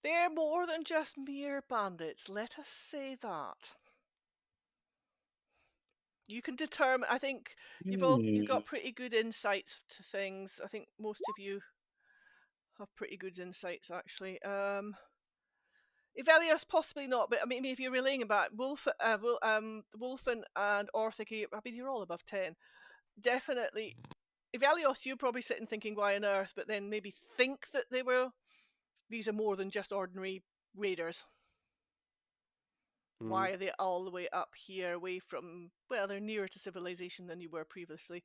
They're more than just mere bandits, let us say that. You can determine. I think you've got pretty good insights to things. I think most of you have pretty good insights, actually. Evelios, possibly not, but I mean, if you're relaying about Wolfen and Orthic, I mean, you're all above 10. Definitely. Evelios, you're probably sitting thinking, why on earth, but then maybe think that these are more than just ordinary raiders. Why are they all the way up here, away from, well, they're nearer to civilization than you were previously.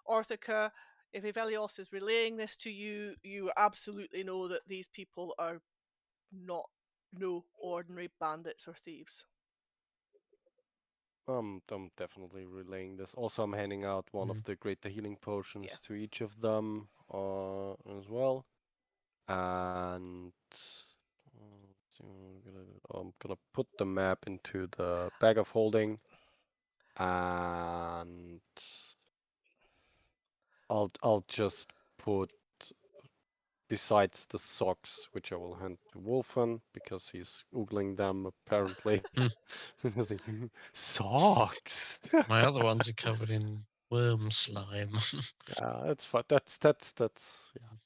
Orthica, if Evelios is relaying this to you, you absolutely know that these people are no ordinary bandits or thieves. I'm definitely relaying this. Also, I'm handing out one of the greater healing potions to each of them as well. And I'm gonna put the map into the bag of holding, and I'll just put, besides the socks, which I will hand to Wolfen because he's oogling them apparently. Socks. My other ones are covered in worm slime. Yeah, that's fine. That's yeah.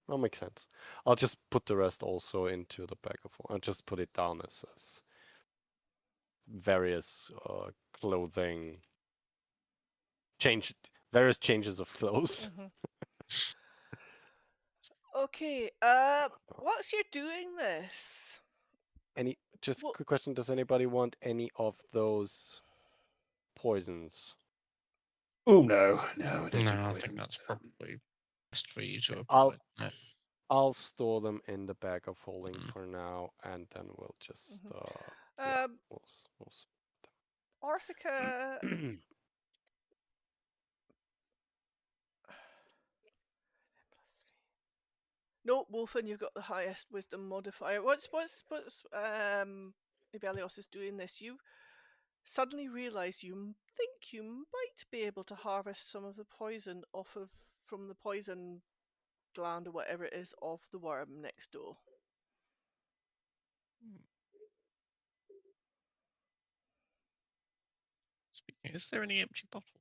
That makes sense. I'll just put the rest also into the bag of. I'll just put it down as various clothing. Various changes of clothes. Okay. Whilst you're doing this, Quick question: does anybody want any of those poisons? Oh no, I think that's probably best for you to apply. apply. I'll store them in the bag of holding for now, and then we'll just we'll Orthica. No, Wolfen, you've got the highest wisdom modifier. What's Evelios is doing this? You suddenly realise you think you might be able to harvest some of the poison from the poison gland or whatever it is of the worm next door. Is there any empty bottles?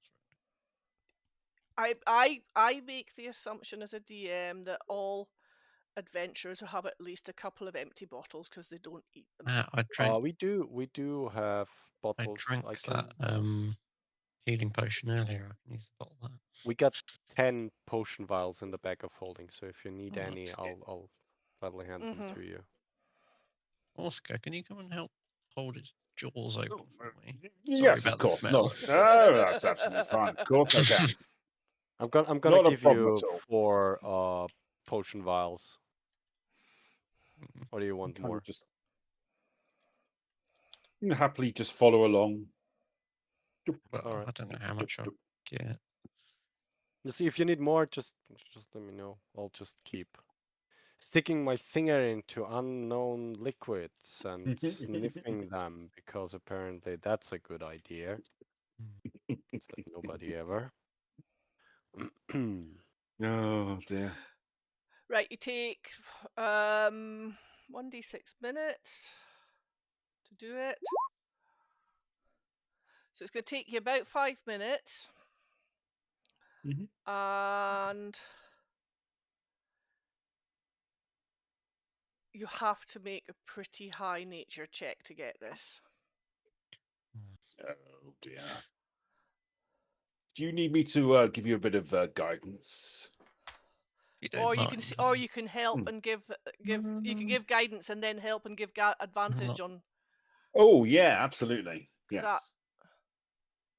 I make the assumption as a DM that all adventurers have at least a couple of empty bottles because they don't eat them. We do have bottles. I drank that healing potion earlier. I can use the bottle of that. We got 10 potion vials in the bag of holding, so if you need any, I'll gladly hand them to you. Oscar, can you come and help hold its jaws open for me? Yes, of course. No, that's absolutely fine. Of course I can. I'm gonna give you 4 potion vials. Or do you want more? Just happily just follow along. Well, I don't know how much I'll get. You see, if you need more, just let me know. I'll just keep sticking my finger into unknown liquids and sniffing them, because apparently that's a good idea. Said nobody ever. Oh dear. Right, you take 1d6 minutes to do it. So it's going to take you about 5 minutes. And you have to make a pretty high nature check to get this. Oh dear. Do you need me to give you a bit of guidance? Or you can help and give. You can give guidance and then help and give advantage on. Oh yeah, absolutely. Yes.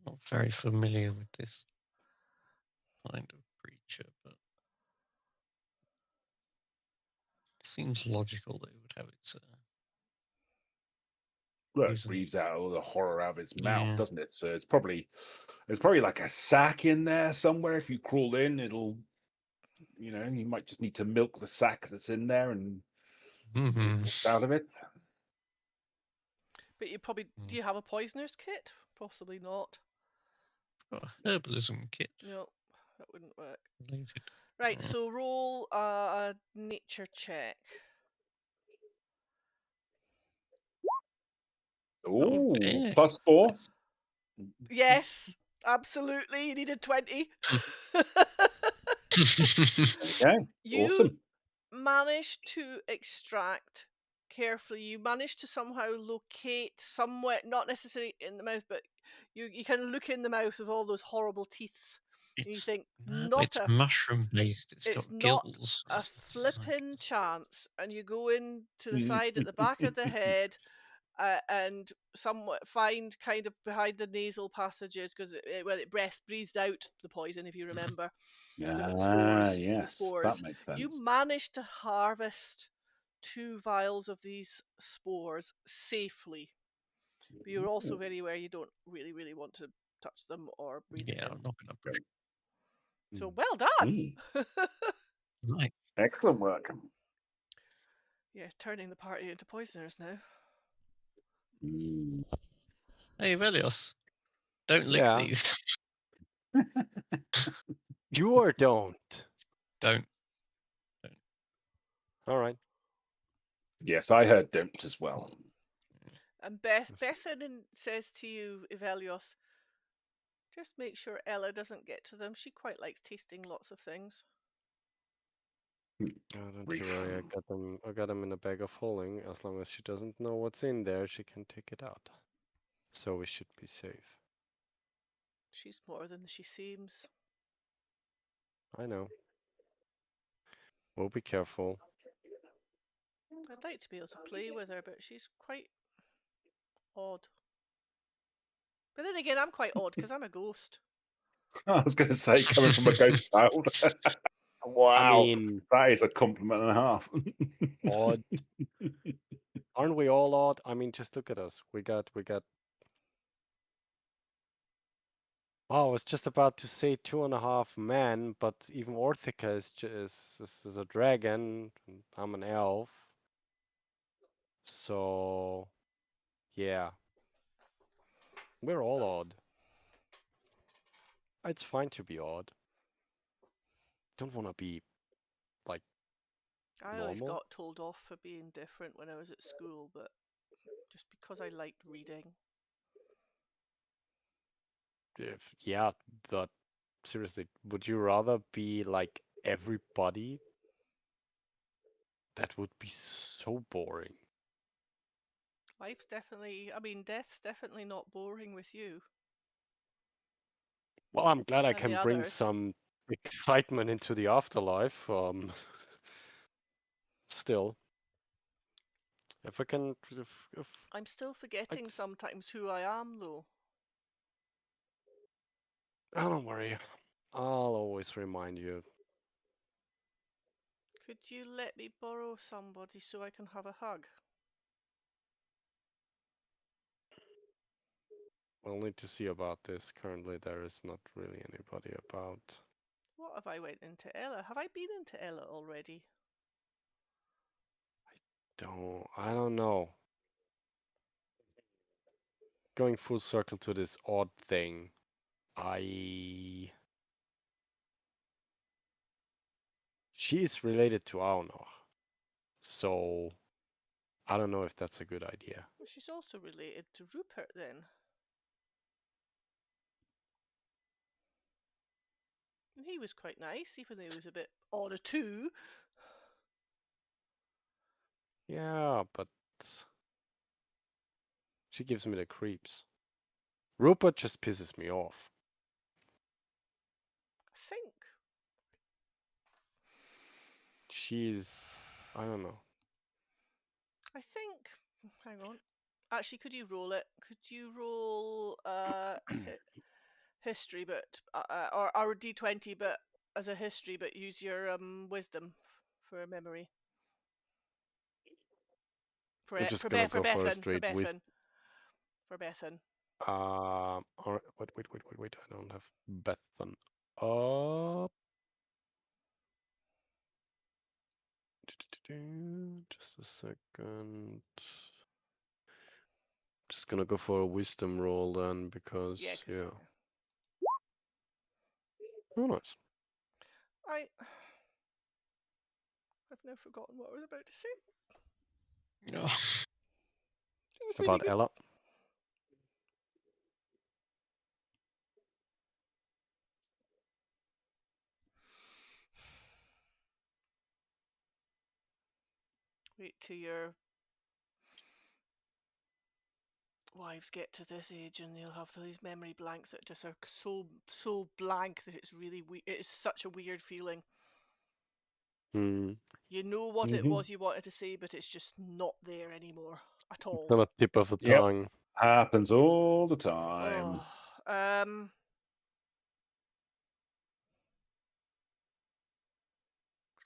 Not very familiar with this kind of creature, but it seems logical that it would have its. Well, it breathes out all the horror out of its mouth, doesn't it? So it's probably like a sack in there somewhere. If you crawl in, it'll, you might just need to milk the sack that's in there and get out of it. But you probably do you have a poisoner's kit? Possibly not. Got a herbalism kit. No, that wouldn't work. Related. Right, so roll a nature check. Ooh, yeah. +4. Yes, absolutely. You needed 20. Okay, You awesome. managed to extract carefully. You managed to somehow locate somewhere, not necessarily in the mouth, but you kind of look in the mouth of all those horrible teeths. And you It's think, no, not it's a mushroom based. It's it's got not gills. a It's like- flippin' chance. And you go in to the side at the back of the head and somewhat find kind of behind the nasal passages because it breathed out the poison, if you remember. The spores. The Yes, spores. that makes You sense. managed to harvest 2 vials of these spores safely. But you're also very aware you don't really want to touch them or breathe it Yeah, in. I'm not gonna push. So well done. Nice. Excellent work. Yeah, turning the party into poisoners now. Hey, Velios, don't lick Yeah. these. You or don't. Don't. All right. Yes, I heard don't as well. And Bethan says to you, Ivelios, just make sure Ella doesn't get to them. She quite likes tasting lots of things. Oh, don't you worry. I got them in a bag of holding. As long as she doesn't know what's in there, she can take it out. So we should be safe. She's more than she seems. I know. We'll be careful. I'd like to be able to play with her, but she's quite odd. But then again, I'm quite odd because I'm a ghost. I was going to say, coming from a ghost child. Wow. I mean, that is a compliment and a half. odd. Aren't we all odd? I mean, just look at us. We got. Oh, I was just about to say 2.5 men, but even Orthica is a dragon. And I'm an elf. So, yeah. We're all odd. It's fine to be odd. Don't want to be, like, I always normal. got told off for being different when I was at school, but just because I liked reading. Yeah, but seriously, would you rather be like everybody? That would be so boring. Life's definitely, I mean, death's definitely not boring with you. Well, I'm glad I And the can bring others. some excitement into the afterlife. Still, if I can, if I'm still forgetting I'd- sometimes who I am, though. oh, don't worry, I'll always remind you. Could you let me borrow somebody so I can have a hug? We'll need to see about this. Currently, there is not really anybody about. What have I went into Ella? Have I been into Ella already? I don't know. Going full circle to this odd thing, she is related to Aonor, so I don't know if that's a good idea. Well, she's also related to Rupert then. And he was quite nice, even though he was a bit odd too. Yeah, but she gives me the creeps. Rupert just pisses me off. I think. I don't know. Hang on. Actually, could you roll it? Could you roll history, but or D20, but as a history, but use your wisdom for memory. I'm just gonna go for a straight Bethan. For Bethan. All right, wait. I don't have Bethan up. Just a second. Just gonna go for a wisdom roll then, because yeah. Oh, nice. I've now forgotten what I was about to say. Oh, It was About really good. Ella. Wait till your wives get to this age and they'll have these memory blanks that just are so blank that it's really it is such a weird feeling. Mm. You know what it was you wanted to say, but it's just not there anymore at all. On the tip of the Yep. tongue. Happens all the time. Oh,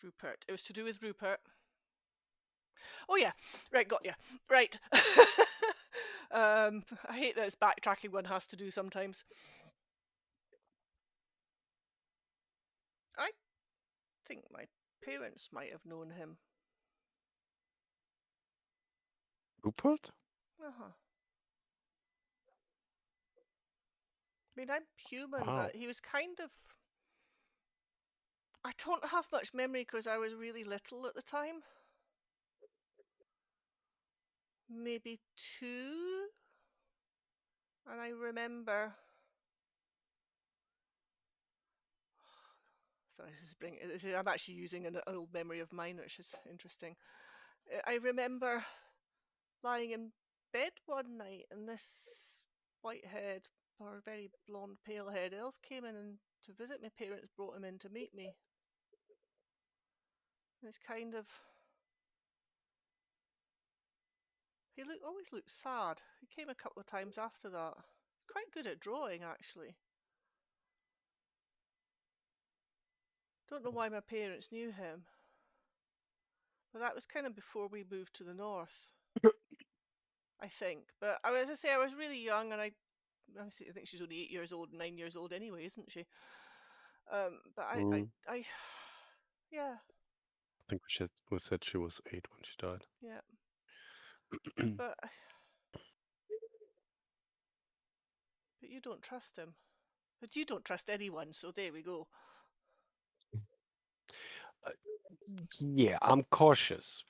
Rupert. It was to do with Rupert. Oh yeah, right, got you. Right. I hate that it's backtracking one has to do sometimes. I think my parents might have known him. Rupert? Uh-huh. I mean, I'm human, Wow. but he was kind of... I don't have much memory because I was really little at the time. Maybe 2. And I remember... Sorry, I'm actually using an old memory of mine, which is interesting. I remember lying in bed one night and this white-haired or very blonde, pale-haired elf came in to visit. My parents brought him in to meet me. And it's kind of... He always looked sad. He came a couple of times after that. He's quite good at drawing, actually. Don't know why my parents knew him. But that was kind of before we moved to the north, I think. But as I say, I was really young, and I think she's only 8 years old, 9 years old anyway, isn't she? But yeah. I think we said she was 8 when she died. Yeah. But you don't trust him. But you don't trust anyone, so there we go. Yeah, I'm cautious.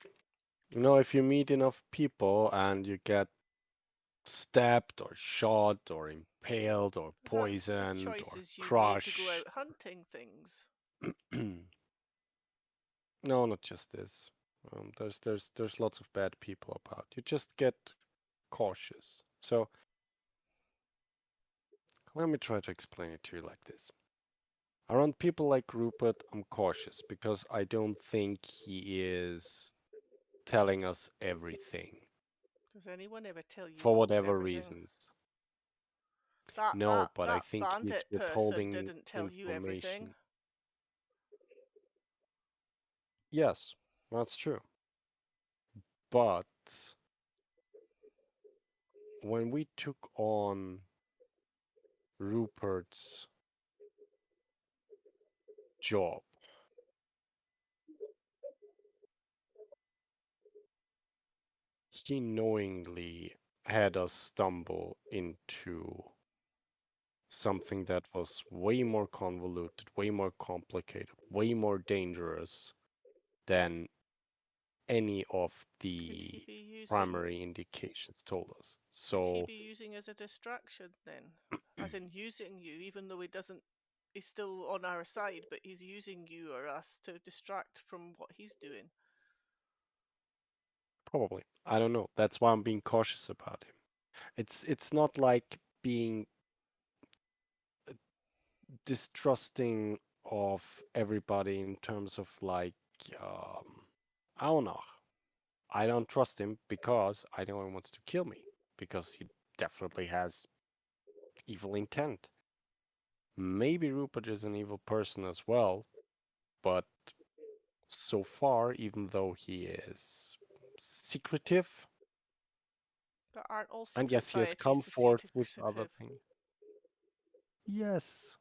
You know, if you meet enough people and you get stabbed or shot or impaled or poisoned or choices you crushed. made to go out hunting things. No, not just this. There's lots of bad people about. You just get cautious. So let me try to explain it to you like this. Around people like Rupert, I'm cautious because I don't think he is telling us everything. Does anyone ever tell you for folks whatever everything? reasons? That I think he's bandit person withholding didn't tell you everything. information. Yes, that's true. But when we took on Rupert's job, he knowingly had us stumble into something that was way more convoluted, way more complicated, way more dangerous than any of the primary indications told us. So could he be using as a distraction then? As in using you, even though he's still on our side, but he's using you or us to distract from what he's doing. Probably. I don't know. That's why I'm being cautious about him. It's not like being distrusting of everybody in terms of like I don't know. I don't trust him because I know he wants to kill me because he definitely has evil intent. Maybe Rupert is an evil person as well, but so far, even though he is secretive, But aren't all and yes, he has come forth with other things. Yes,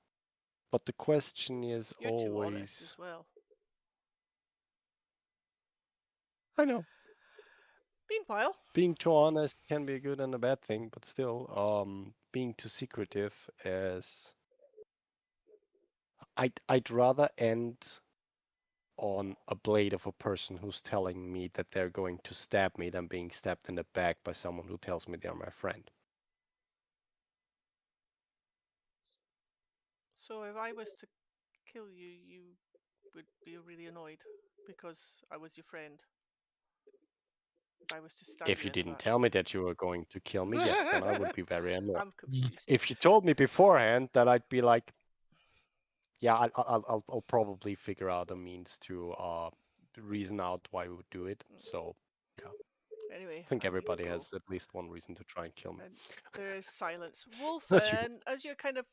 but the question is You're always... too honest as well. I know. Meanwhile, Being too honest can be a good and a bad thing, but still, being too secretive is... I'd rather end on a blade of a person who's telling me that they're going to stab me than being stabbed in the back by someone who tells me they're my friend. so if I was to kill you, you would be really annoyed because I was your friend. I was to stand If you in didn't that. tell me that you were going to kill me, yes, then I would be very annoyed. I'm confused. If you told me beforehand, then I'd be like, yeah, I'll probably figure out a means to reason out why we would do it. So, yeah. Anyway, I think on you everybody go. has at least one reason to try and kill me. And there is silence. Wolf, That's you. and as you're kind of,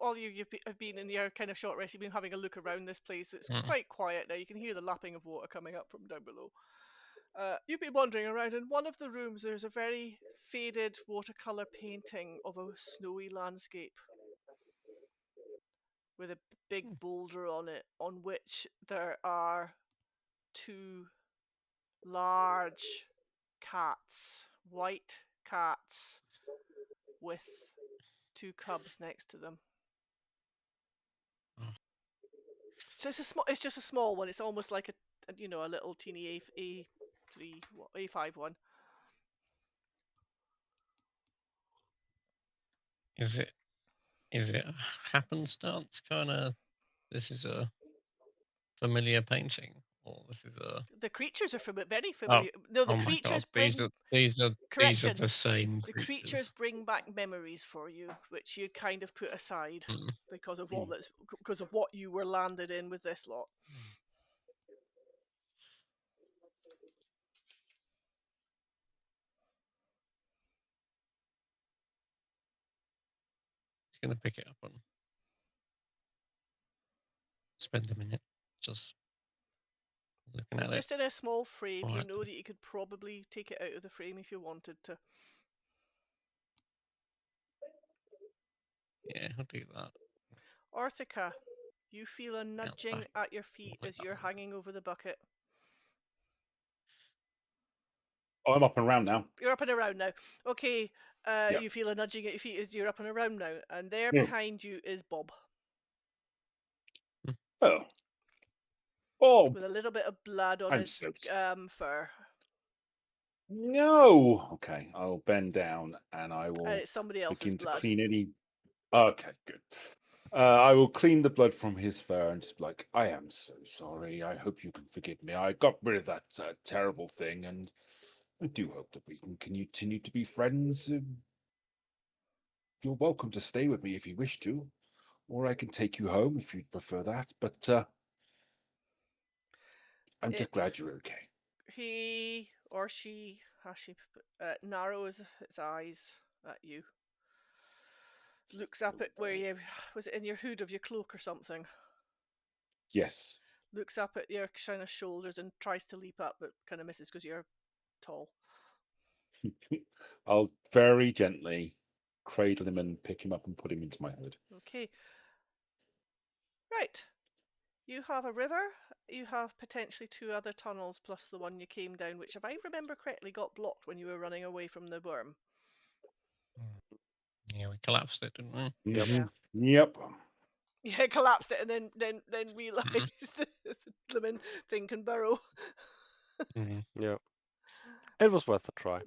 all have been in your kind of short rest, you've been having a look around this place. It's quite quiet now. You can hear the lapping of water coming up from down below. You've been wandering around. In one of the rooms, there's a very faded watercolor painting of a snowy landscape with a big boulder on it, on which there are two large cats, white cats, with two cubs next to them. So it's just a small one. It's almost like a little teeny A5 one. Is it a happenstance kind of? This is a familiar painting, or this is a. The creatures are very familiar. No, the creatures bring. These are the same. The creatures bring back memories for you, which you kind of put aside because of what you were landed in with this lot. It's gonna pick it up and spend a minute just looking at it. Just in a small frame, Quietly. you know that you could probably take it out of the frame if you wanted to. Yeah, I'll do that. Orthica, you feel a nudging at your feet as you're hanging over the bucket. Oh, I'm up and around now. You're up and around now. Okay, you feel a nudging at your feet as you're up and around now. And there behind you is Bob. Oh. Bob! With a little bit of blood on his fur. No! Okay, I'll bend down and I will And it's somebody else's begin blood. to clean any... Okay, good. I will clean the blood from his fur and just be like, I am so sorry. I hope you can forgive me. I got rid of that terrible thing, and I do hope that we can continue to be friends. You're welcome to stay with me if you wish to, or I can take you home if you'd prefer that. But I'm just glad you're okay. He or she narrows its eyes at you. Looks up at where you was it in your hood of your cloak or something. Yes. Looks up at your kind of shoulders and tries to leap up, but kind of misses because you're tall. I'll very gently cradle him and pick him up and put him into my hood. Okay. Right. You have a river. You have potentially two other tunnels plus the one you came down, which, if I remember correctly, got blocked when you were running away from the worm. Yeah, we collapsed it, didn't we? Yep. Yep. Yeah, collapsed it and then realised the blooming thing can burrow. Yeah. It was worth a try.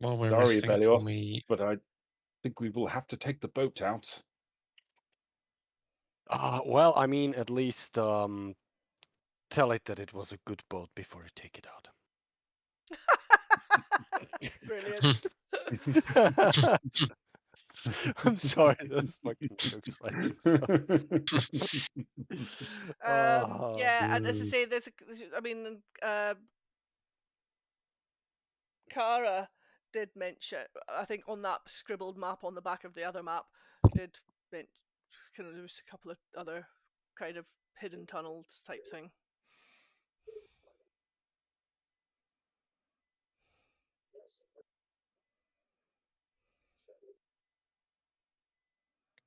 Well, we're sorry, resting, Belios, but I think we will have to take the boat out. Well, I mean, at least tell it that it was a good boat before you take it out. Brilliant. I'm sorry, those fucking jokes, yeah, and as I say, Kara did mention, I think on that scribbled map on the back of the other map, did mention kind of there was a couple of other kind of hidden tunnels type thing.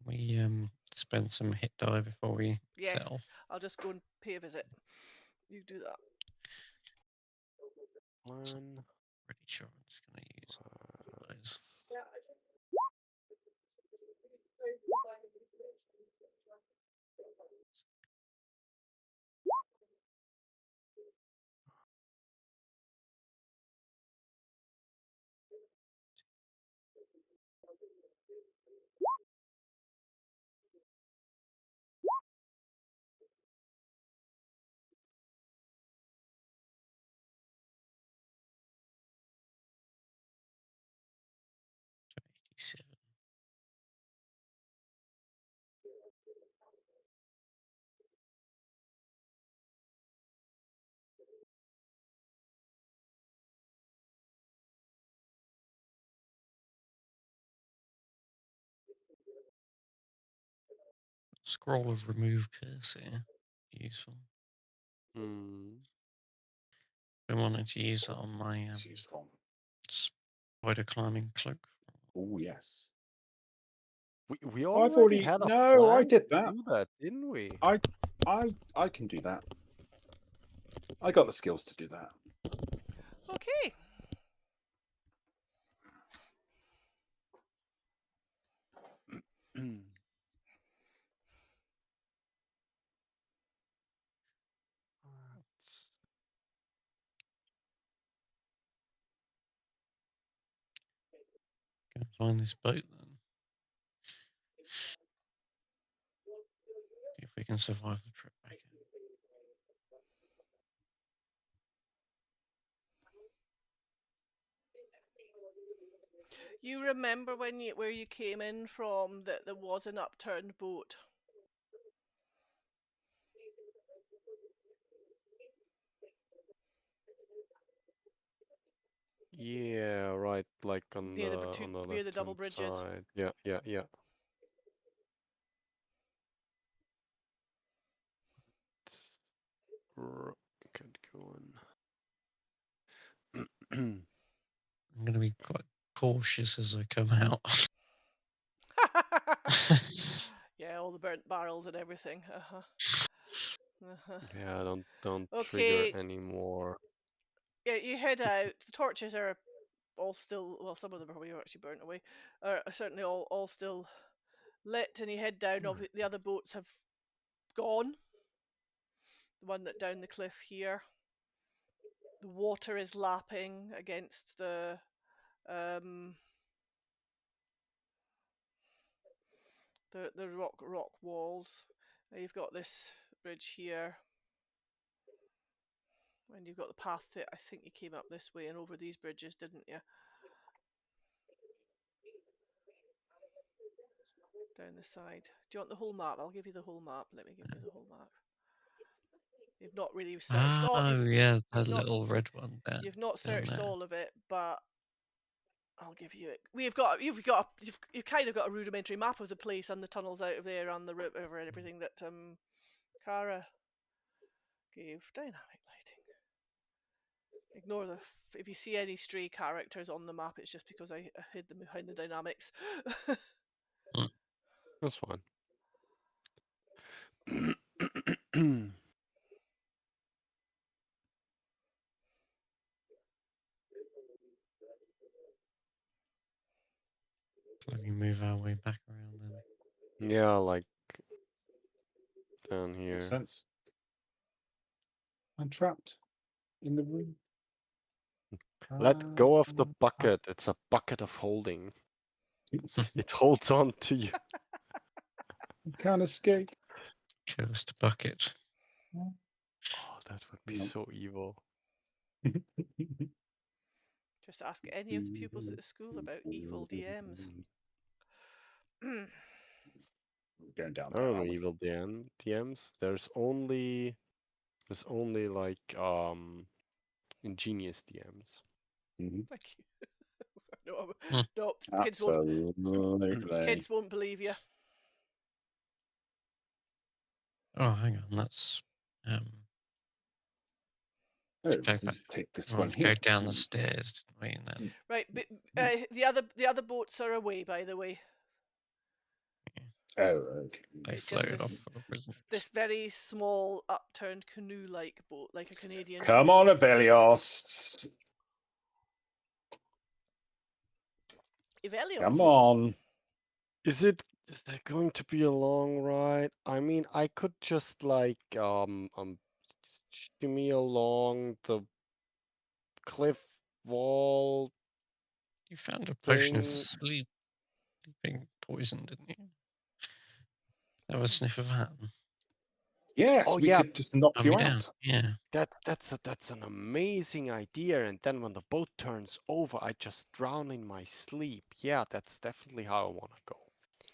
We spend some hit die before we set off. I'll just go and pay a visit. You do that. Pretty sure I'm just going to use those. D7. Scroll of remove curse here. Useful. Hmm. I wanted to use that on my It's useful. spider climbing cloak. Oh yes. We I've already already had a no. I plan did to that. do that, didn't we? I can do that. I got the skills to do that. Okay. Go find this boat then. See if we can survive the trip back in. You remember where you came in from that there was an upturned boat? Yeah, right, like on Near the the near the double left-hand bridges. side. Yeah, yeah, yeah. Good going. I'm going to be quite cautious as I come out. Yeah, all the burnt barrels and everything. Uh-huh. Uh-huh. Yeah, don't trigger Okay. anymore. Yeah, you head out. The torches are all still, well, some of them are probably actually burnt away. Are certainly all still lit, and you head down. The other boats have gone. The one that down the cliff here. The water is lapping against the the rock walls. You've got this bridge here, and you've got the path that I think you came up this way and over these bridges, didn't you? Down the side. Do you want the whole map? I'll give you the whole map. Let me give you the whole map. You've not really searched all. Oh, yeah, that not, little red one there. You've not down searched there. all of it, but I'll give you it. You've kind of got a rudimentary map of the place and the tunnels out of there and the river and everything that Cara gave. Dynamic lighting. Ignore if you see any stray characters on the map, it's just because I hid them behind the dynamics. That's fine. Let me move our way back around then. Yeah, like down here. Makes sense. I'm trapped in the room. Let go of the bucket. It's a bucket of holding. It holds on to you. You can't escape. Cursed bucket. Oh, that would be so evil. Just ask any of the pupils at the school about evil DMs. Going down I there, don't know aren't we? evil DMs. There's only like ingenious DMs. Thank you. No, Absolutely. kids won't believe you. Oh, hang on, that's Oh, just take this we one want to here. go down the stairs, didn't we? Then Right, but the other boats are away, by the way. Oh, okay. they It's just floated off for a prison. this very small upturned canoe-like boat, like a Canadian. Come canoe. on, Evelios. Evelios. Come on. Is there going to be a long ride? I mean, I could just like shimmy along the cliff wall. You found a potion of thing. sleeping poison, didn't you? Have a sniff of that. Yes, Oh, we yeah. could just knock Knock you me down. out. Yeah. That's an amazing idea. And then when the boat turns over, I just drown in my sleep. Yeah, that's definitely how I want to go.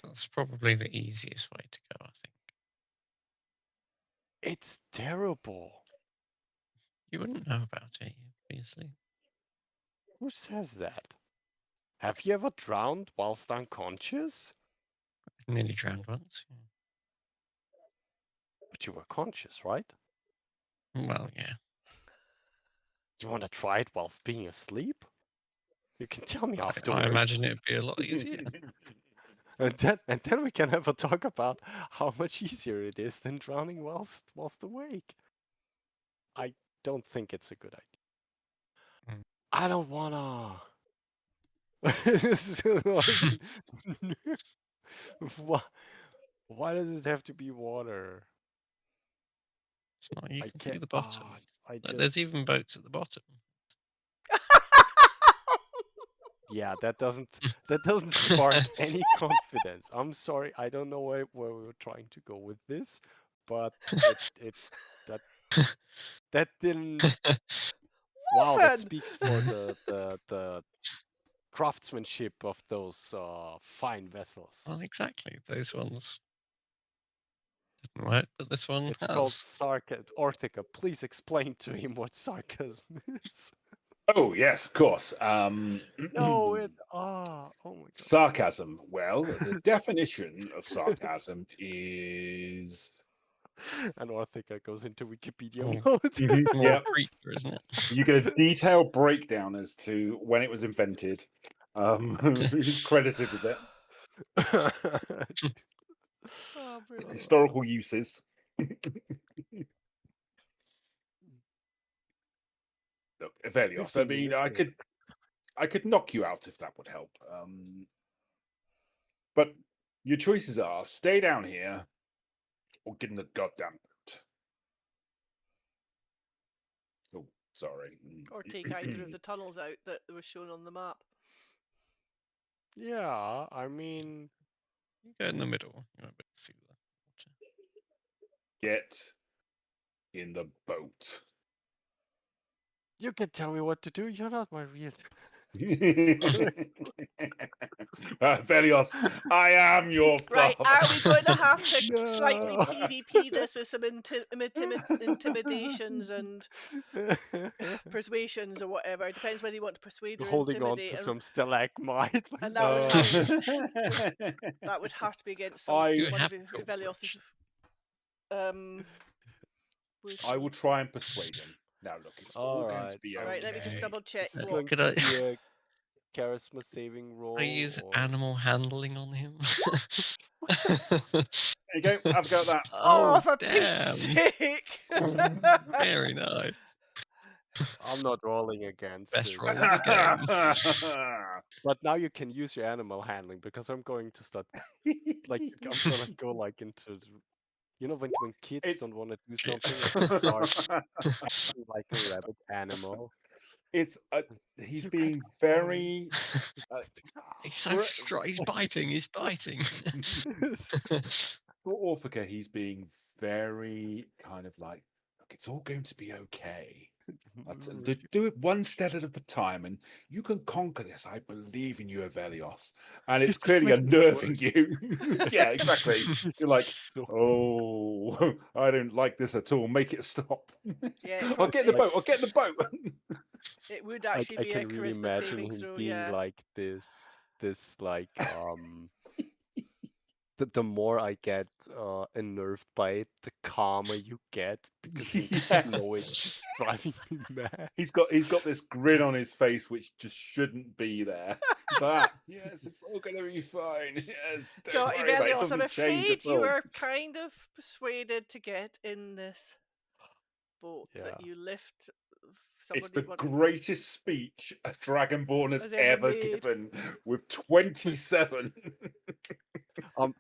That's probably the easiest way to go, I think. It's terrible. You wouldn't know about it, obviously. Who says that? Have you ever drowned whilst unconscious? I nearly drowned once. But you were conscious, right? Well, yeah. Do you want to try it whilst being asleep? You can tell me afterwards. I imagine it'd be a lot easier. And then we can have a talk about how much easier it is than drowning whilst awake. I don't think it's a good idea. Mm. I don't wanna. Why does it have to be water? It's not, you I can see can't. the bottom. Like, There's even boats at the bottom. Yeah, that doesn't spark any confidence. I'm sorry, I don't know where we were trying to go with this, but that didn't. Wow, that Wolfen! speaks for the craftsmanship of those fine vessels. Well, exactly. Those ones didn't work, but this one It's has. called sarcasm. Orthica, please explain to him what sarcasm is. Oh yes, of course. No, oh my god. Sarcasm. Well, the definition of sarcasm is. And Orthica goes into Wikipedia Oh. mode. More Yeah. creature, isn't it? You get a detailed breakdown as to when it was invented, who's credited with it, Oh, brilliant. historical uses. Look, Evelios, I 15 mean, minutes I could knock you out if that would help. But your choices are stay down here or get in the goddamn boat. Oh, sorry. Or take either of the tunnels out that was shown on the map. Yeah, I mean, You go in the middle. You won't be able to see the water. Get in the boat. you can tell me what to do. You're not my real. Velios, I am your Right, father. are we going to have to No. slightly PvP this with some intimidations and persuasions or whatever? It depends whether you want to persuade or Holding on intimidate. to some stalagmite. And that would have to be against some I- You one have of culture. Evelios's I will try and persuade him. Now, look, it's all going to Alright, be Right, let me just Okay. double check This is what. going Could to I- be a charisma saving roll. I use or... animal handling on him. There you go. Have a go at that. Oh, for damn. Pete's sake! Very nice. I'm not rolling against Best this. roll of the game. But now you can use your animal handling because I'm going to start like I'm gonna go like into when kids It's- don't want to do Shit. something and they start acting like a rabbit animal. It's he's You being can- very He's so strong. He's biting. He's biting. for Orphica, he's being very kind of like, look, it's all going to be okay. Do it one step at a time, and you can conquer this. I believe in you, Evelios. And it's Just clearly make this unnerving worse. you. Yeah, exactly. You're like, So- oh, I don't like this at all. Make it stop. Yeah, I'll get in the Like- boat. I'll get in the boat. it would I actually be can a really charisma imagine saving him throw. being Yeah. like this like the more I get unnerved by it, the calmer you get because you just know it's just driving me mad. He's got this grin on his face which just shouldn't be there. He's like, yes, it's all going to be fine. Yes. Don't So, worry about it. It Evelios, I'm doesn't change afraid at you all. are kind of persuaded to get in this boat Yeah. that you lift. It's Somebody the wanted- greatest speech a Dragonborn has Has ever ever made. given, with 27. I'm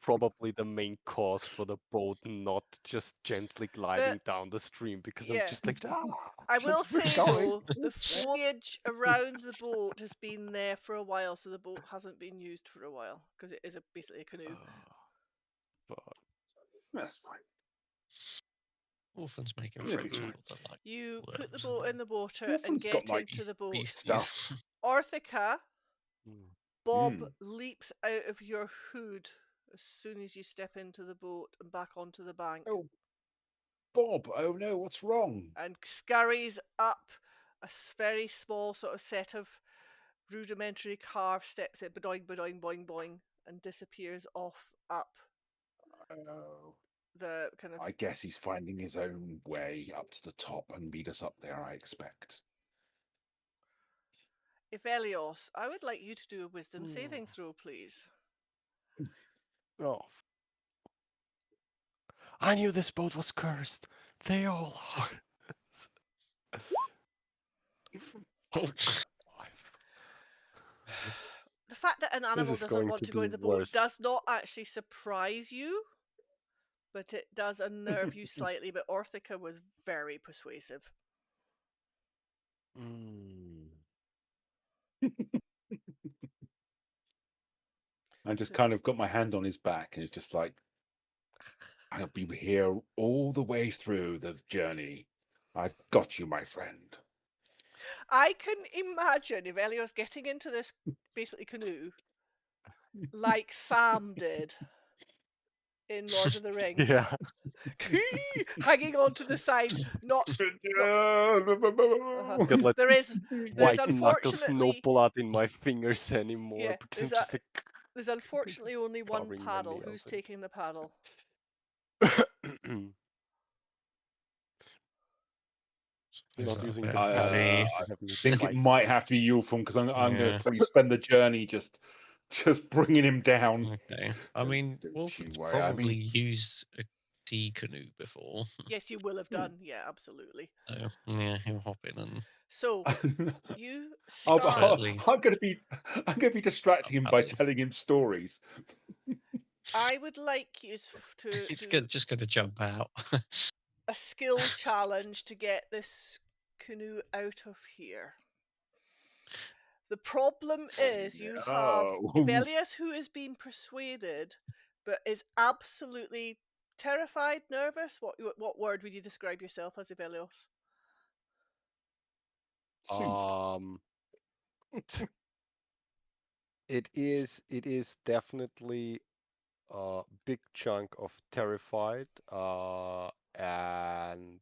probably the main cause for the boat not just gently gliding down the stream because I'm yeah. just like, I will we're say going though, the this way." foliage around the boat has been there for a while, so the boat hasn't been used for a while because it is basically a canoe. But That's fine. Wolfen's making Wouldn't it friends be with fun? all the like You put the worms boat in the water and Wolfen's got, get like, into the boat. beasties. Stuff. Orthica, Mm. Bob Mm. leaps out of your hood as soon as you step into the boat and back onto the bank, Oh, Bob! Oh no, what's wrong? and scurries up a very small sort of set of rudimentary carved steps, it boing, boing, boing, boing, and disappears off up Oh, the kind of. I guess he's finding his own way up to the top and meet us up there, I expect. Evelios, I would like you to do a wisdom saving throw, please. Oh. I knew this boat was cursed. They all are. Oh, The fact that an animal is doesn't going want to to go be in the boat worse. does not actually surprise you, but it does unnerve you slightly. But Orthica was very persuasive. Mm. I just So- kind of got my hand on his back and it's just like, I'll be here all the way through the journey. I've got you, my friend. I can imagine Evelios getting into this basically canoe like Sam did in Lord of the Rings. Yeah. Hanging on to the sides, not. Got like There is white knuckles, no unfortunately blood in my fingers anymore Yeah, because I'm there's just like there's unfortunately only one covering my paddle. nails Who's and- taking the paddle? Not using the I paddle. I I think it might have to be Yulfum because I'm going Yeah. to probably spend the journey just bringing him down. Okay. I mean, Don't you Wolfen's worry, I probably mean- used a sea canoe before. Yes, you will have done. Yeah, absolutely. So, yeah, he'll hop in and So you I'm start. Sadly. going to be distracting him by Paddle. telling him stories. I would like you to it's do good. Just going to jump out. a skill challenge to get this canoe out of here. The problem is you have No. Evelius, who is being persuaded, but is absolutely terrified, nervous. What word would you describe yourself as, Evelios? Soothed. It is definitely a big chunk of terrified and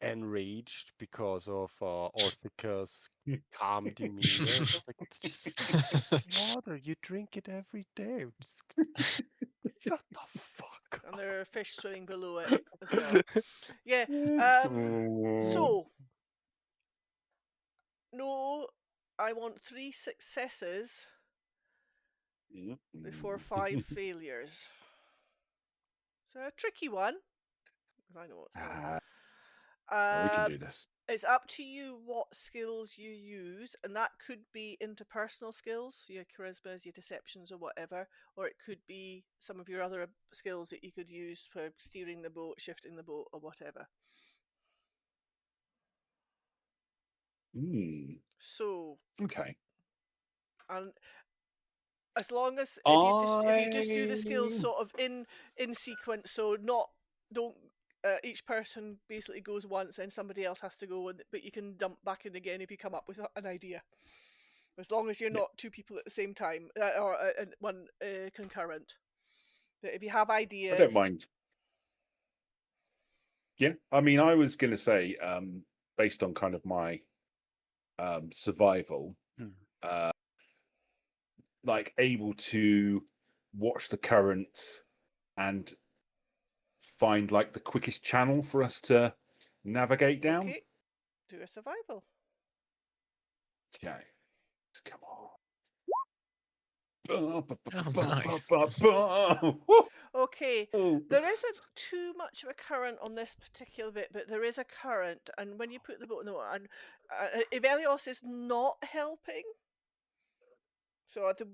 enraged because of Orthica's calm demeanor. Like it's just water. You drink it every day. Just shut the fuck And up. there are fish swimming below it as well. Yeah. So, no, I want 3 successes before 5 failures. So a tricky one. 'Cause I know what's going on. Well, we can do this. It's up to you what skills you use, and that could be interpersonal skills, your charismas, your deceptions, or whatever, or it could be some of your other skills that you could use for steering the boat, shifting the boat, or whatever. So, Okay. and as long as if you just do the skills I- sort of in sequence, so don't each person basically goes once and somebody else has to go, but you can dump back in again if you come up with an idea, as long as you're Yeah. not 2 people at the same time or one concurrent. But if you have ideas, I don't mind. Yeah, I mean, I was going to say, based on kind of my survival, like able to watch the current and find like the quickest channel for us to navigate down. Okay, do a survival. Okay, come on. Okay, there isn't too much of a current on this particular bit, but there is a current, and when you put the boat in the water, and Evelios is not helping, so there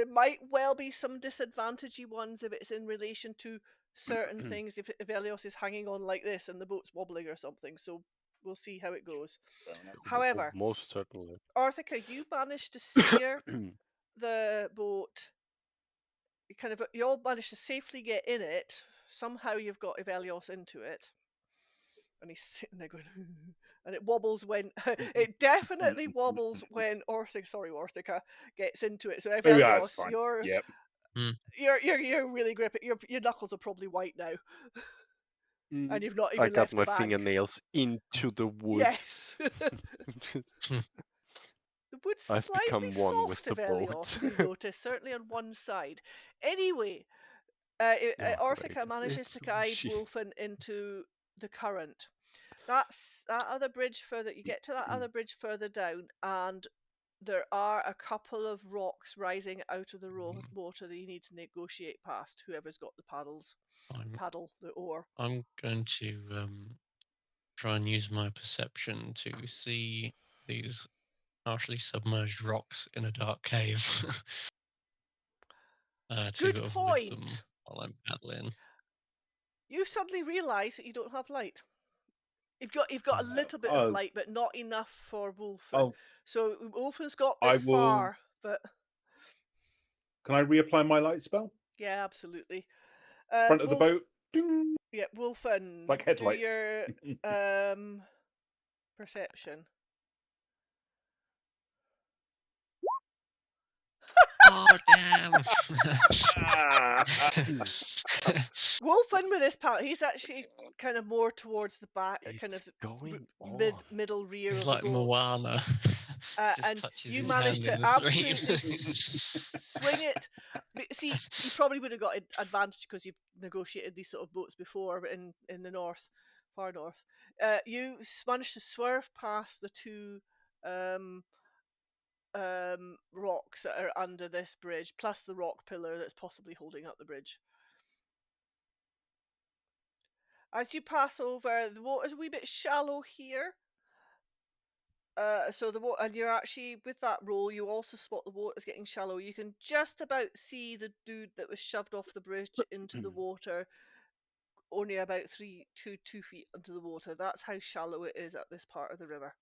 might well be some disadvantagey ones if it's in relation to certain things. If Evelios is hanging on like this and the boat's wobbling or something, so we'll see how it goes. However, most certainly. Orthica, you managed to steer the boat you all manage to safely get in it. Somehow you've got Evelios into it, and he's sitting there going, and it wobbles when it definitely wobbles when Orthica gets into it. So Maybe that's Evelios, fine. you're Yep. you're really gripping. Your knuckles are probably white now, and you've not even I got left my the bag. fingernails into the wood. Yes. The wood's I've slightly become one with soft, the Evelios, boat. you notice, certainly on one side. Anyway, Orthica great. manages It's to guide wishy. Wulfen into the current. That's that other bridge further. You get to that other bridge further down, and there are a couple of rocks rising out of the water that you need to negotiate past. Whoever's got the paddle the oar. I'm going to try and use my perception to see these partially submerged rocks in a dark cave to Good avoid them point. while I'm paddling. You suddenly realise that you don't have light. You've got a little bit of light, but not enough for Wulfen. So Wulfen's got this far, but can I reapply my light spell? Yeah, absolutely. Front of the boat. Ding. Yeah, Wulfen. Like headlights. Do your perception. Oh damn! Wulfen with his paddle, he's actually kind of more towards the back, kind of going middle rear He's of like the boat. Moana. And you managed to absolutely swing it. See, you probably would have got an advantage because you've negotiated these sort of boats before in the north, far north. You managed to swerve past the two rocks that are under this bridge, plus the rock pillar that's possibly holding up the bridge. As you pass over, the water's a wee bit shallow here. So the water, and you're actually with that roll, you also spot the water's getting shallow. You can just about see the dude that was shoved off the bridge into the water, only about 2 feet into the water. That's how shallow it is at this part of the river.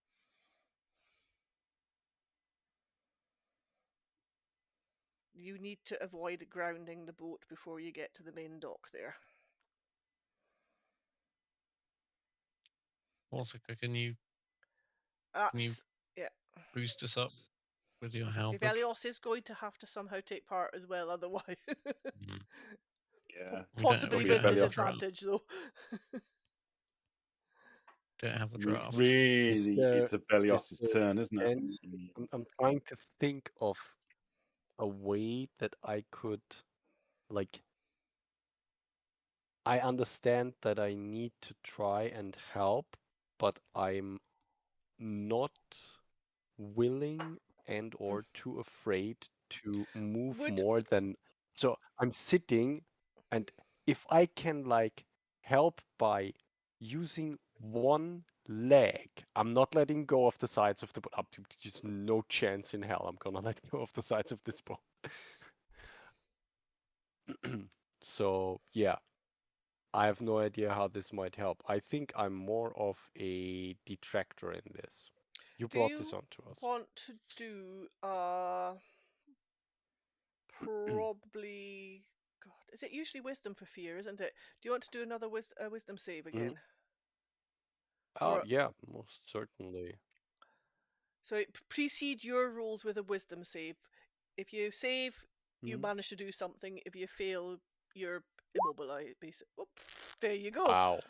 You need to avoid grounding the boat before you get to the main dock there. Also, can you boost us up with your halberd? Evelios is going to have to somehow take part as well, otherwise. Yeah. Possibly with disadvantage, though. Don't have a draft. Really, it's Evelios' turn, isn't it? I'm trying to think of a way that I could, like, I understand that I need to try and help, but I'm not willing and or too afraid to move more than, so I'm sitting, and if I can like help by using one leg, I'm not letting go of the sides of the boat. Just no chance in hell I'm gonna let go of the sides of this boat. So yeah, I have no idea how this might help. I think I'm more of a detractor in this. You brought this on to us. Do you want to do probably, God, is it usually wisdom for fear, isn't it? Do you want to do another wisdom save again? Oh, yeah, most certainly. So precede your rolls with a wisdom save. If you save, you manage to do something. If you fail, you're immobilized. Oh, there you go. Wow.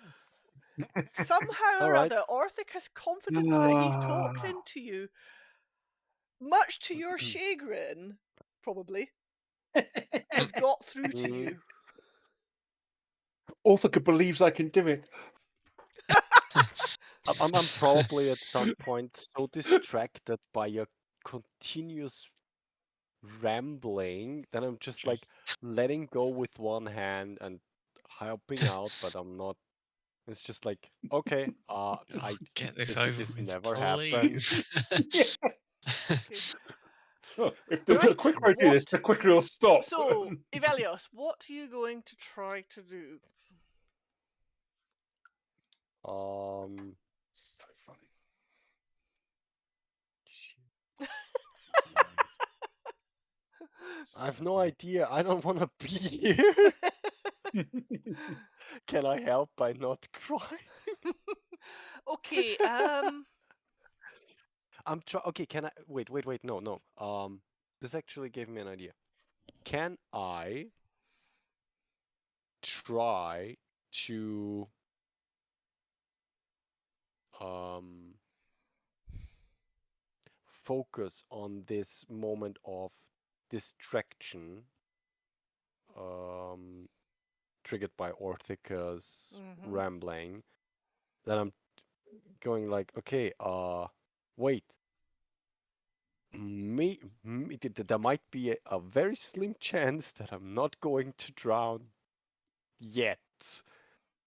Somehow or other, Orthica's confidence that he talks into you, much to your chagrin, probably, has got through to you. Orthica believes I can do it. I'm probably at some point so distracted by your continuous rambling that I'm just like letting go with one hand and helping out, but I'm not. It's just like, okay, I get this over this with, never please. happened. If the quicker I do this, the quicker it'll stop. So, Evelios, what are you going to try to do? So funny. I have no idea. I don't want to be here. Can I help by not crying? Okay. I'm trying. Okay, can I wait? No. This actually gave me an idea. Can I try to focus on this moment of distraction triggered by Orthica's rambling, that I'm going like, okay, wait, there might be a very slim chance that I'm not going to drown yet,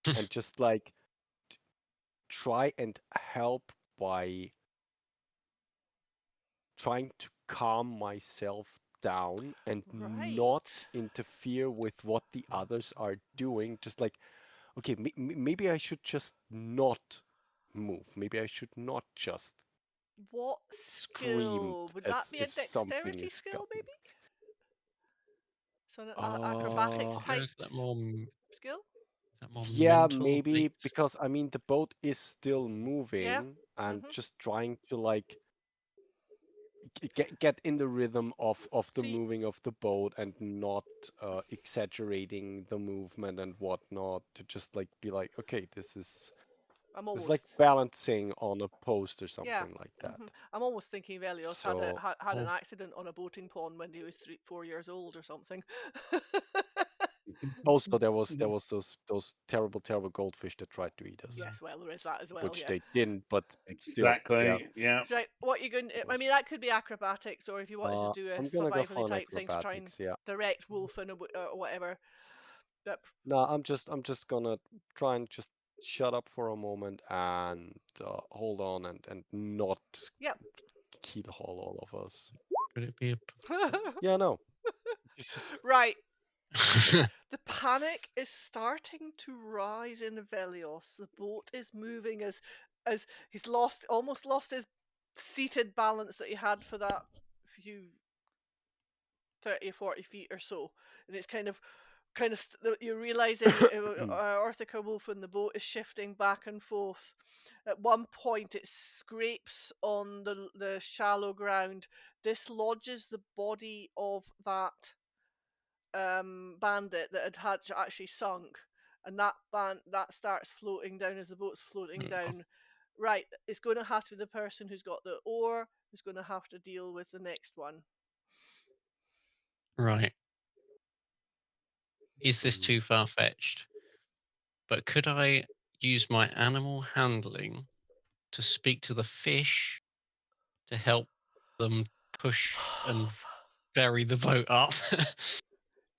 and just like try and help by trying to calm myself down and not interfere with what the others are doing. Just like, okay, maybe I should just not move. Maybe I should not just What scream skill? Would that be a dexterity skill, maybe? So an acrobatics type Is that more skill? Is that more Yeah, mental maybe, based? because I mean the boat is still moving, and just trying to like get in the rhythm of the moving of the boat and not exaggerating the movement and whatnot, to just like be like, okay, this is it's like balancing on a post or something like that. I'm almost thinking Velios So, had an accident on a boating pond when he was 4 years old or something. also there was those terrible goldfish that tried to eat us. Yes, well, there is that as well. Which yeah. they didn't, but exactly. Still, yeah. Right, what you going to? I mean, that could be acrobatics, or if you wanted to do a I'm gonna go for survivally an type thing to try and direct Wolfen or whatever. But no, I'm just gonna try and just shut up for a moment and hold on and not keyhole all of us. Could it be a? Yeah, no. Right. The panic is starting to rise in Velios. The boat is moving as he's almost lost his seated balance that he had for that few 30 or 40 feet or so, and it's kind of you're realizing Orthica Wolf and the boat is shifting back and forth. At one point it scrapes on the shallow ground, dislodges the body of that bandit that had actually sunk, and that starts floating down as the boat's floating down. Right, it's going to have to be the person who's got the oar who's going to have to deal with the next one. Right. Is this too far-fetched? But could I use my animal handling to speak to the fish to help them push and ferry the boat up?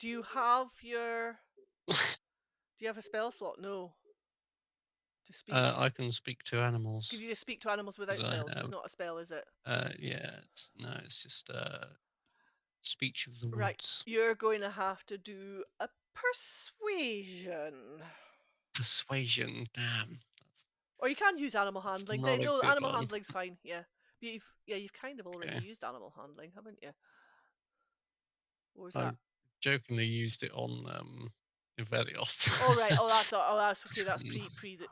Do you have a spell slot? No. To speak. I can speak to animals. Could you just speak to animals without spells? It's not a spell, is it? Yeah. It's just speech of the woods. Right. You're going to have to do a persuasion. Persuasion, damn. Or you can use animal handling. No, animal handling's fine. Yeah. You've kind of already used animal handling, haven't you? What was that? Jokingly used it on Velios. Oh right. That's okay. That's pre the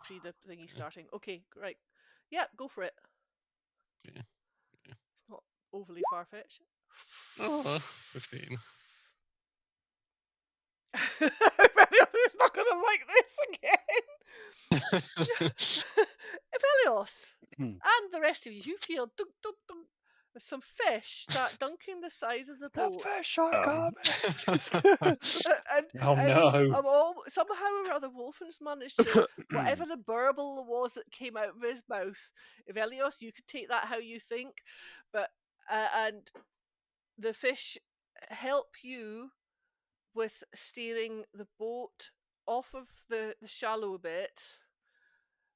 thingy starting. Okay, right. Yeah, go for it. Yeah. It's not overly far-fetched. Oh, 15. Velios is not going to like this again. Velios and the rest of you feel dunk, dunk, dunk. There's some fish start dunking the sides of the boat. The fish are coming. Somehow or other, Wolfen's managed to, whatever the burble was that came out of his mouth. Velios, you could take that how you think, but and the fish help you with steering the boat off of the shallow bit.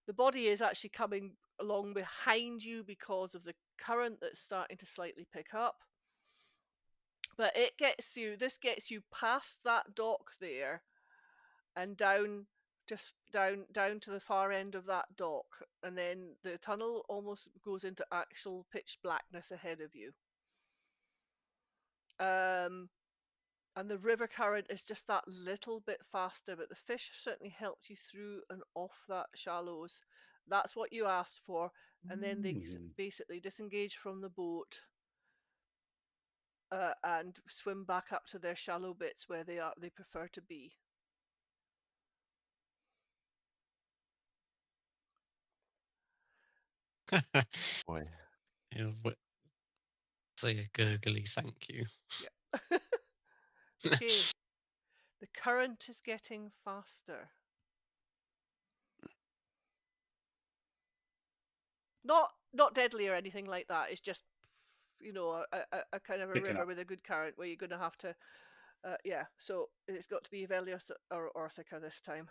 The body is actually coming along behind you because of the current that's starting to slightly pick up. But this gets you past that dock there and down to the far end of that dock, and then the tunnel almost goes into actual pitch blackness ahead of you. And the river current is just that little bit faster, but the fish have certainly helped you through and off that shallows. That's what you asked for. And then they basically disengage from the boat and swim back up to their shallow bits where they prefer to be. Boy. Say a gurgly thank you. Yeah. Okay. The current is getting faster. Not deadly or anything like that. It's just, a kind of a river with a good current where you're going to have to, yeah. So it's got to be Velios or Orthica this time.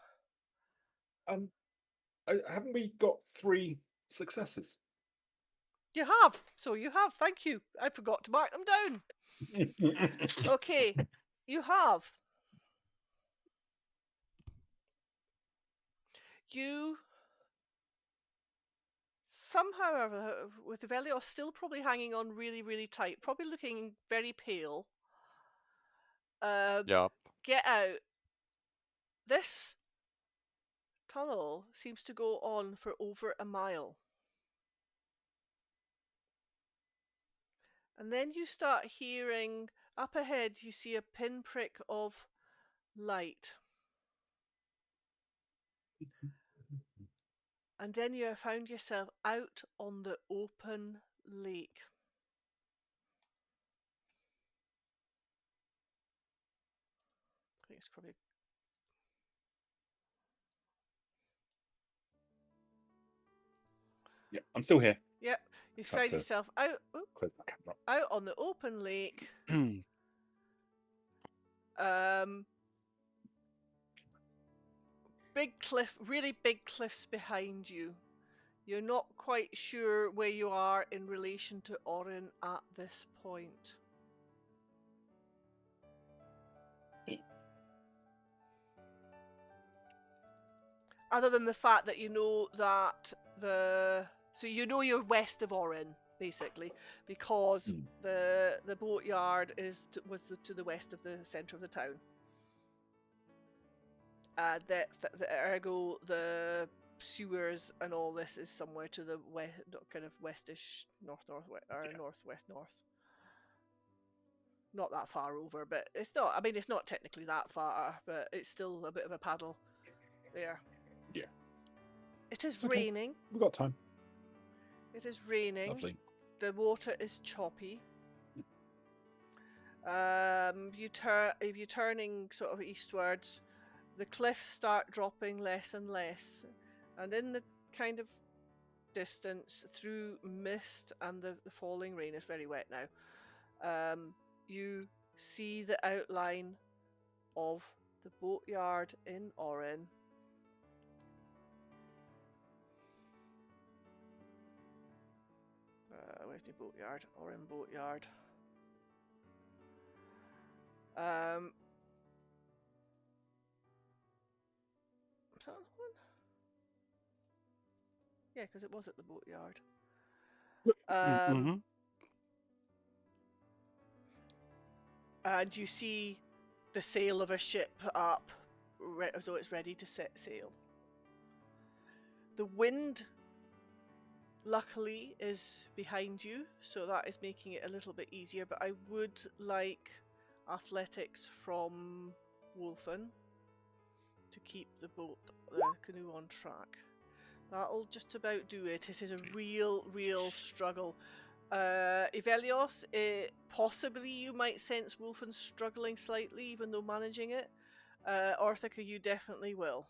Haven't we got 3 successes? You have. So you have. Thank you. I forgot to mark them down. Okay. You have. You somehow, with Velios still probably hanging on really, really tight, probably looking very pale. Yep. Get out. This tunnel seems to go on for over a mile. And then you start hearing, up ahead, you see a pinprick of light. And then you found yourself out on the open lake. I think it's probably... Yeah, I'm still here. Yep, you found yourself out on the open lake. Big cliff, really big cliffs behind you. You're not quite sure where you are in relation to Orin at this point. Other than the fact that you know that so you know you're west of Orin, basically, because the boatyard was to the west of the centre of the town. Ergo the sewers and all this is somewhere to the west, kind of westish, northwest, or northwest. Not that far over, but it's not. I mean, it's not technically that far, but it's still a bit of a paddle there. Yeah. It is raining. We've got time. It is raining. Lovely. The water is choppy. If you're turning sort of eastwards, the cliffs start dropping less and less, and in the kind of distance, through mist and the falling rain, is very wet now, you see the outline of the boatyard in Orin. Where's my boatyard? Orin boatyard. Is that the one? Yeah, because it was at the boatyard. And you see the sail of a ship up, as though it's ready to set sail. The wind, luckily, is behind you, so that is making it a little bit easier, but I would like athletics from Wolfen to keep the canoe on track. That'll just about do it. It is a real struggle. Evelios, possibly you might sense Wolfen struggling slightly, even though managing it. Orthica, you definitely will.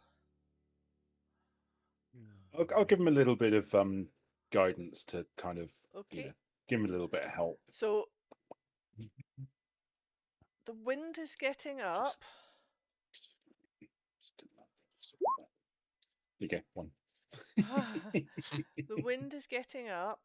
I'll give him a little bit of guidance to kind of, Okay. give him a little bit of help. So the wind is getting up. You go, one. The wind is getting up.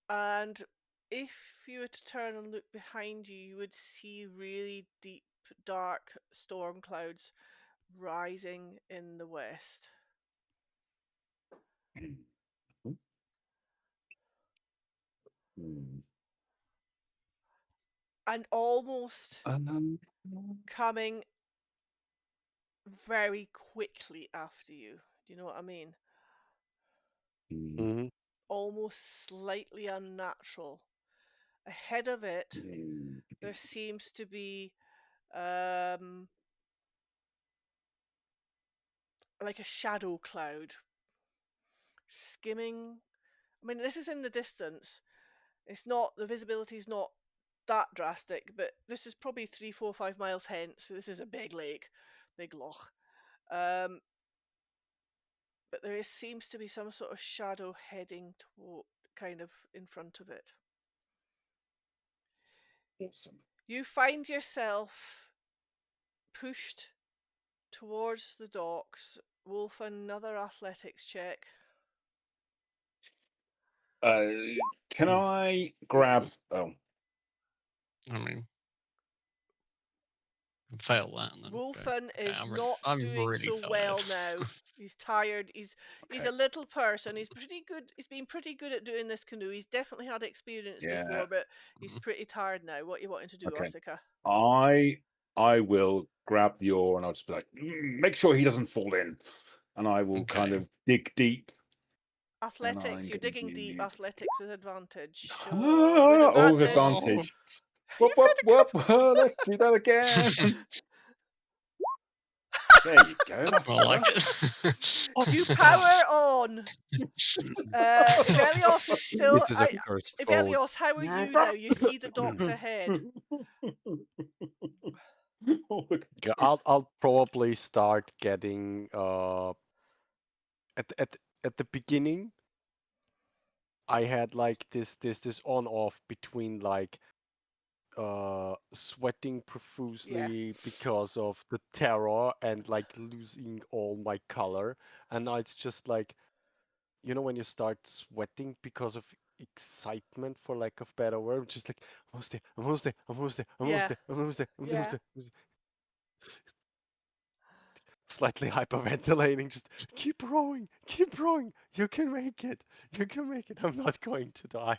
And if you were to turn and look behind you, you would see really deep, dark storm clouds rising in the west. and almost coming very quickly after you. Do you know what I mean? Mm-hmm. Almost slightly unnatural. Ahead of it, there seems to be like a shadow cloud skimming. I mean, this is in the distance. It's not, the visibility is not that drastic, but this is probably 3, 4, 5 miles hence. So this is a big lake, big loch. But there seems to be some sort of shadow heading toward, kind of in front of it. Awesome. You find yourself pushed towards the docks. Wolf, another athletics check. Can I grab? Oh, I mean, fail that. And then Wolfen okay, is I'm not doing really so tired. well now. He's tired. He's okay. a little person. He's pretty good. He's been pretty good at doing this canoe. He's definitely had experience Yeah. before, but he's pretty tired now. What are you wanting to do, Okay. Orthica? I will grab the oar and I'll just be like, make sure he doesn't fall in, and I will kind of dig deep. Athletics. You're digging deep. Athletics with advantage. Sure. With With advantage. Whoop. Let's do that again. There you go. That's I like it. You power on. Evelios is still. This is a cursed road. Evelios, how are you now? You see the docks ahead. Yeah, I'll probably start getting at the beginning. I had like this on off between like sweating profusely because of the terror and like losing all my color, and now it's just like, you know, when you start sweating because of excitement, for lack of better word, just like I'm almost there. Slightly hyperventilating, just keep rowing, you can make it, I'm not going to die.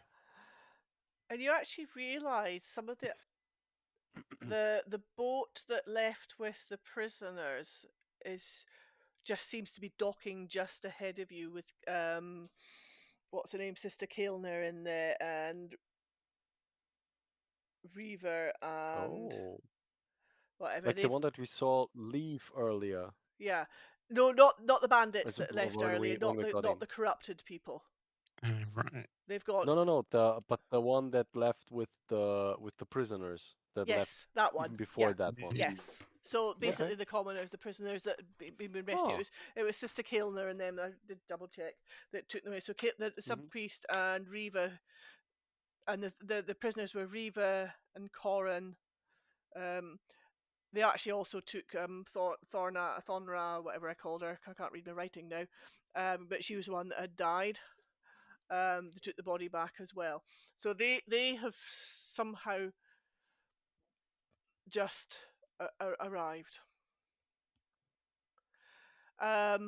And you actually realise some of the boat that left with the prisoners seems to be docking just ahead of you with what's her name, Sister Kaelner in there, and Reaver and whatever. Like the one that we saw leave earlier. Yeah. No, not the bandits As that well, left when earlier, we got not in. the corrupted people. Right. They've got No. But the one that left with the prisoners that left that one even before yeah. that one. Yes. So basically, Okay. the commoners, the prisoners that had been rescued, it was Sister Kaelner and them. I did double check that took them away. So the sub priest and Riva, and the prisoners were Riva and Corin. They actually also took Thorna, whatever I called her. I can't read my writing now. But she was the one that had died. They took the body back as well. So they have somehow just arrived. At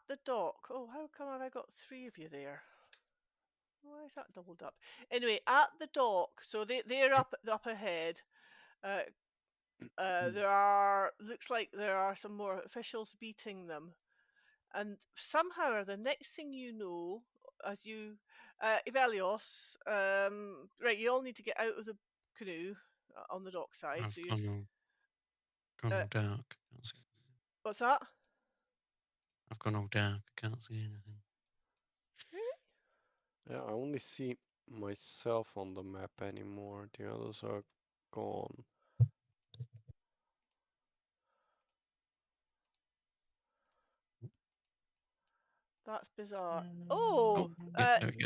the dock. Oh, how come have I got 3 of you there? Why is that doubled up? Anyway, at the dock. So they're up ahead. Looks like there are some more officials beating them, and somehow the next thing you know, as you Evelios, right, you all need to get out of the canoe on the dock side. I've So gone all dark. Can't see. What's that? I've gone all dark. Can't see anything. Really? Yeah, I only see myself on the map anymore. The others are gone. That's bizarre. Oh,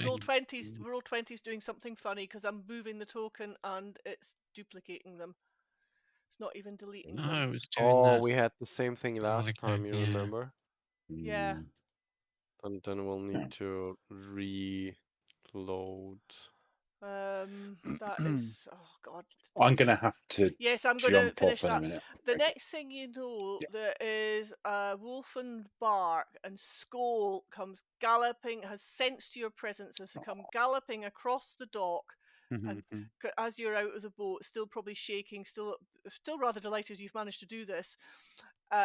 roll 20's doing something funny because I'm moving the token and it's duplicating them. It's not even deleting them. No, it's doing that. We had the same thing last time. You remember? Yeah. And then we'll need to reload. That is, oh god. I'm gonna have to. Yes, I'm going to finish that. In a minute. The next thing you know, there is Wolf and Bark, and Skoll comes galloping, has sensed your presence, has come galloping across the dock And as you're out of the boat, still probably shaking, still rather delighted you've managed to do this,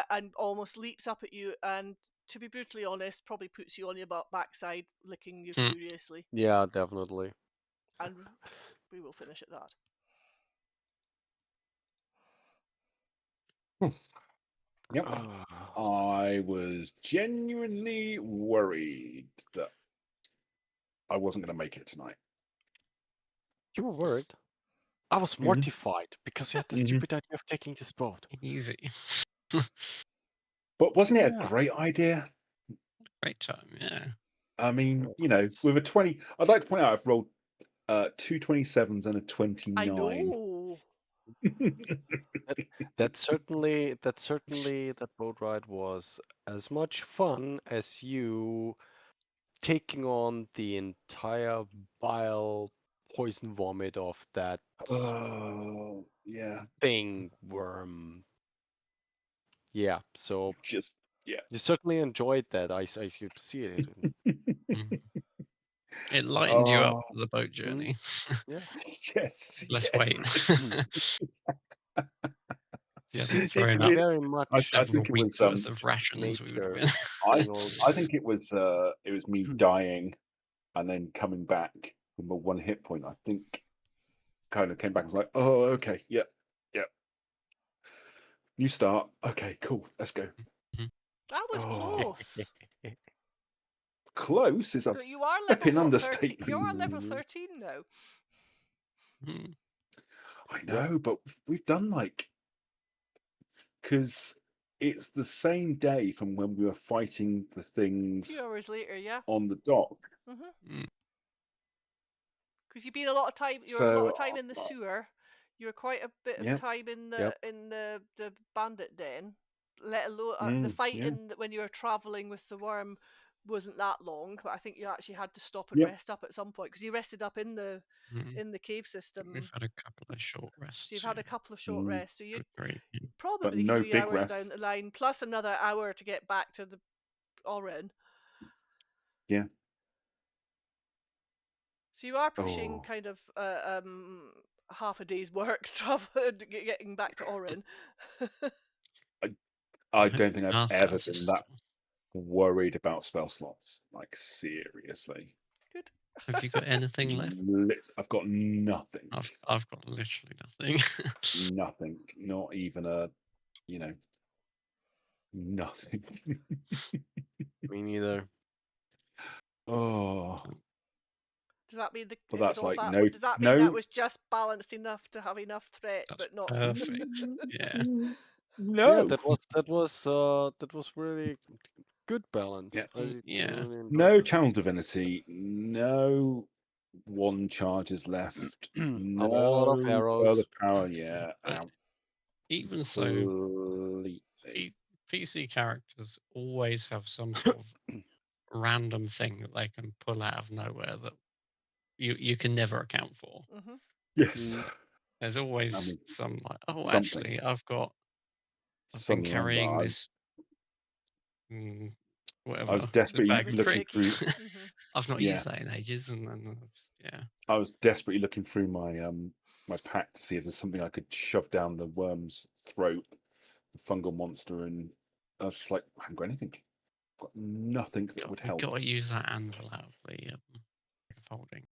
and almost leaps up at you and, to be brutally honest, probably puts you on your backside, licking you furiously. Yeah, definitely. And we will finish at that. Yep. I was genuinely worried that I wasn't going to make it tonight. You were worried? I was mortified because you had the stupid idea of taking this boat. Easy. But wasn't it a great idea? Great time, yeah. I mean, you know, with a 20, I'd like to point out I've rolled 2 27s and a 29. I know. That certainly that boat ride was as much fun as you taking on the entire bile poison vomit of that thing worm. Yeah, so just you certainly enjoyed that. I could see it. It lightened you up for the boat journey. Yeah. Yes. Less weight. You seem throwing to up very much. I think it was worth of rations. We would have been. I think it was me dying and then coming back from a 1 hit point. I think kind of came back and was like, oh, okay, yep. New start. Okay, cool. Let's go. That was close. Close is a But you are flipping level understatement. 13. You are level 13 now. I know, but we've done because it's the same day from when we were fighting the things. A few hours later, yeah. On the dock. Because you've been a lot of time. You're a lot of time in the sewer. You're quite a bit of time in the bandit den. Let alone the fighting when you were traveling with the worm wasn't that long, but I think you actually had to stop and rest up at some point because you rested up in the cave system. We've had a couple of short rests. So you've had a couple of short rests. So you but probably no 3 big hours rests. down the line, plus another hour to get back to the Orin. Yeah. So you are pushing kind of half a day's work getting back to Orin. I don't think I've ever been that worried about spell slots. Like, seriously. Good. Have you got anything left? I've got nothing. I've got literally nothing. Nothing. Not even a, nothing. Me neither. Oh. Does that mean that's like does that mean that was just balanced enough to have enough threat, but not perfect? Yeah. No. Yeah, that was really good balance. Yeah. No channel divinity. No one charges left. No a lot of arrows. Other power. Yeah. Even so, PC characters always have some sort of random thing that they can pull out of nowhere that you can never account for. Yes. There's always some like, something. Actually, I've been carrying this. Whatever. I was desperately looking through. I've not used that in ages, and then I was desperately looking through my my pack to see if there's something I could shove down the worm's throat, the fungal monster, and I was just like, I haven't got anything. I've got nothing that would help. You've got to use that anvil out of the